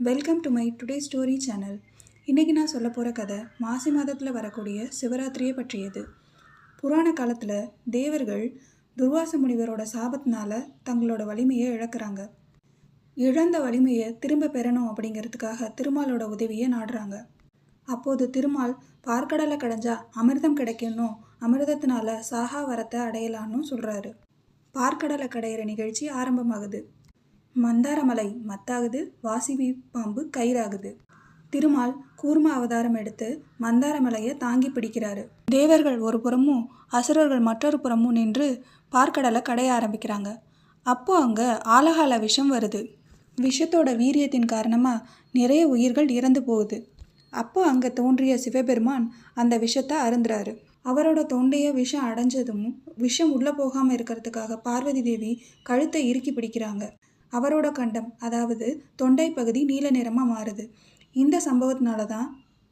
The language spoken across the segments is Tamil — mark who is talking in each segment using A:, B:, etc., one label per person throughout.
A: Welcome to my today story channel. இன்றைக்கி நான் சொல்ல போகிற கதை மாசி மாதத்தில் வரக்கூடிய சிவராத்திரியை பற்றியது. புராண காலத்தில் தேவர்கள் துர்வாச முனிவரோட சாபத்தினால தங்களோட வலிமையை இழக்கிறாங்க. இழந்த வலிமையை திரும்ப பெறணும் அப்படிங்கிறதுக்காக திருமாலோட உதவியை நாடுறாங்க. அப்போது திருமால் பார்க்கடலை கடைஞ்சா அமிர்தம் கிடைக்கணும், அமிர்தத்தினால சாகா வரத்தை அடையலான்னு சொல்கிறாரு. பார்க்கடலை கடையிற நிகழ்ச்சி ஆரம்பமாகுது. மந்தாரமலை மத்தாகுது, வாசிவி பாம்பு கயிறாகுது. திருமால் கூர்ம அவதாரம் எடுத்து மந்தாரமலையை தாங்கி பிடிக்கிறாரு. தேவர்கள் ஒரு புறமும் அசுரர்கள் மற்றொரு புறமும் நின்று பார்க்கடலை கடைய ஆரம்பிக்கிறாங்க. அப்போ அங்கே ஆலகால விஷம் வருது. விஷத்தோட வீரியத்தின் காரணமாக நிறைய உயிர்கள் இறந்து போகுது. அப்போ அங்கே தோன்றிய சிவபெருமான் அந்த விஷத்தை அருந்துறாரு. அவரோட தொண்டையை விஷம் அடைஞ்சதும் விஷம் உள்ளே போகாமல் இருக்கிறதுக்காக பார்வதி தேவி கழுத்தை இறுக்கி பிடிக்கிறாங்க. அவரோட கண்டம், அதாவது தொண்டை பகுதி நீல நிறமாக மாறுது. இந்த சம்பவத்தினால தான்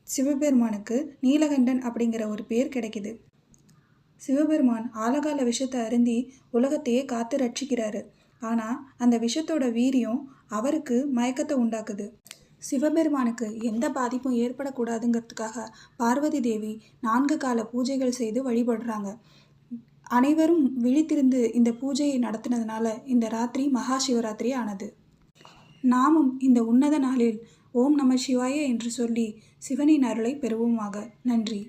A: சிவபெருமானுக்கு நீலகண்டன் அப்படிங்கிற ஒரு பேர் கிடைக்குது. சிவபெருமான் ஆலகால விஷத்தை அருந்தி உலகத்தையே காத்து ரட்சிக்கிறாரு. ஆனால் அந்த விஷத்தோட வீரியம் அவருக்கு மயக்கத்தை உண்டாக்குது. சிவபெருமானுக்கு எந்த பாதிப்பும் ஏற்படக்கூடாதுங்கிறதுக்காக பார்வதி தேவி 4 கால பூஜைகள் செய்து வழிபடுறாங்க. அனைவரும் விழித்திருந்து இந்த பூஜையை நடத்தினதுனால இந்த ராத்திரி மகா சிவராத்திரி ஆனது. நாமும் இந்த உன்னத நாளில் ஓம் நம சிவாய என்று சொல்லி சிவனின் அருளை பெறுவோமாக. நன்றி.